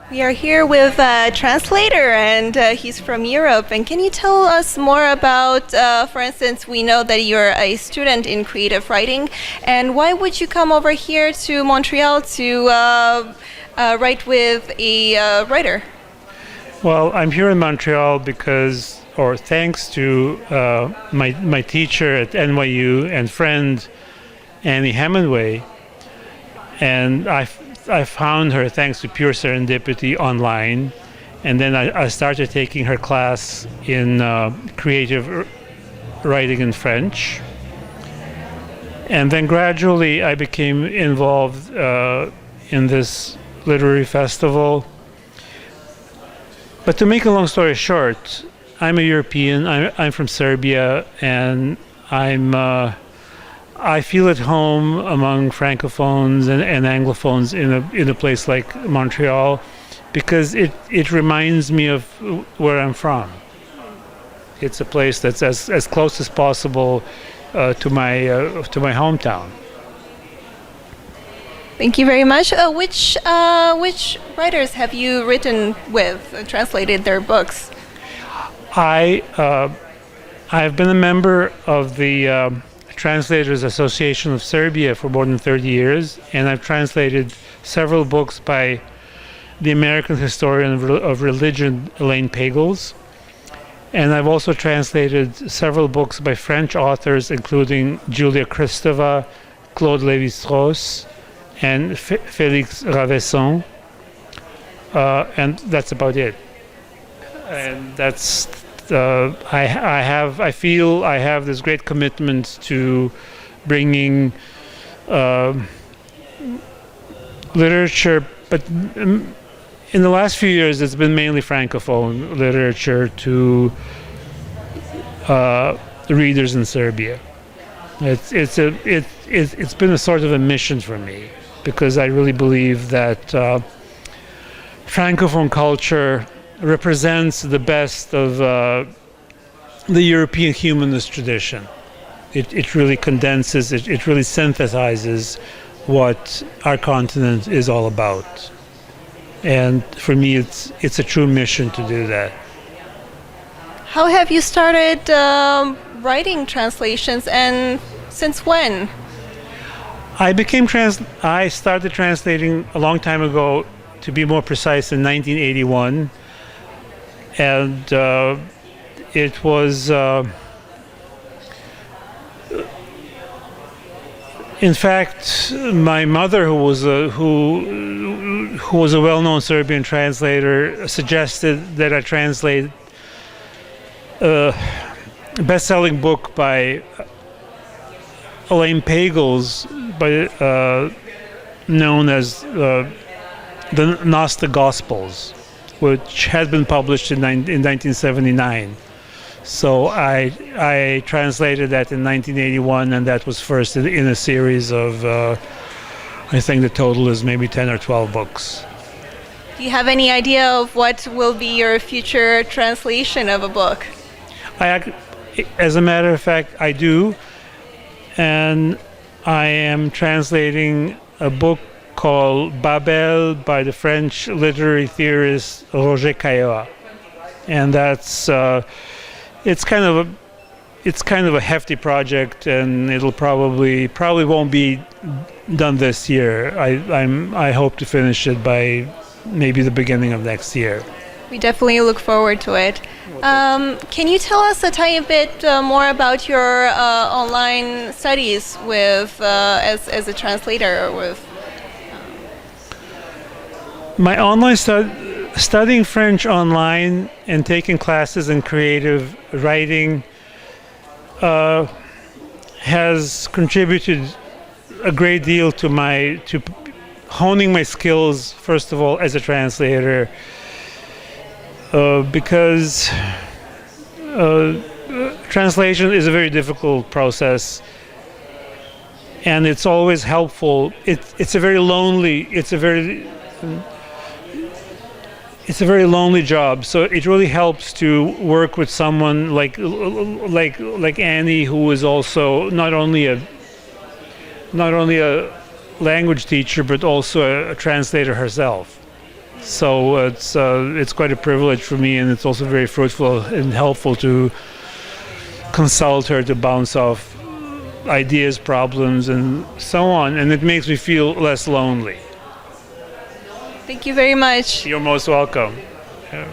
We are here with a translator, and he's from Europe. And can you tell us more about, for instance, we know that you're a student in creative writing, and why would you come over here to Montreal to write with a writer? Well, I'm here in Montreal because, or thanks to my teacher at NYU and friend Annie Hemingway, and I found her thanks to pure serendipity online, and then I started taking her class in creative writing in French, and then gradually I became involved in this literary festival. But to make a long story short, I'm a European. I'm from Serbia, and I feel at home among francophones and anglophones in a place like Montreal, because it reminds me of where I'm from. It's a place that's as close as possible to my hometown. Thank you very much. Which writers have you written with, translated their books? I've been a member of the Translators Association of Serbia for more than 30 years, and I've translated several books by the American historian of religion, Elaine Pagels. And I've also translated several books by French authors, including Julia Kristeva, Claude Lévi-Strauss, and Félix Ravesson. And that's about it. And that's I feel I have this great commitment to bringing literature, but in the last few years it's been mainly francophone literature to readers in Serbia. It's been a sort of a mission for me, because I really believe that francophone culture represents the best of the European humanist tradition. It really condenses, it really synthesizes what our continent is all about. And for me, it's a true mission to do that. How have you started writing translations, and since when? I started translating a long time ago, to be more precise, in 1981. And it was, in fact, my mother, who was a well-known Serbian translator, suggested that I translate a best-selling book by Elaine Pagels, known as the Gnostic Gospels, which had been published in 1979. So I translated that in 1981, and that was first in a series of, I think the total is maybe 10 or 12 books. Do you have any idea of what will be your future translation of a book? As a matter of fact, I do. And I am translating a book called Babel by the French literary theorist Roger Caillois, and that's it's kind of a hefty project, and it'll probably won't be done this year. I hope to finish it by maybe the beginning of next year. We definitely look forward to it. Can you tell us a tiny bit more about your online studies with as a translator with? My online studying French online and taking classes in creative writing has contributed a great deal to honing my skills, first of all, as a translator, because translation is a very difficult process, and it's always helpful. It's a very lonely job, so it really helps to work with someone like Annie, who is also not only a language teacher but also a translator herself. So it's quite a privilege for me, and it's also very fruitful and helpful to consult her, to bounce off ideas, problems, and so on. And it makes me feel less lonely. Thank you very much. You're most welcome. Yeah.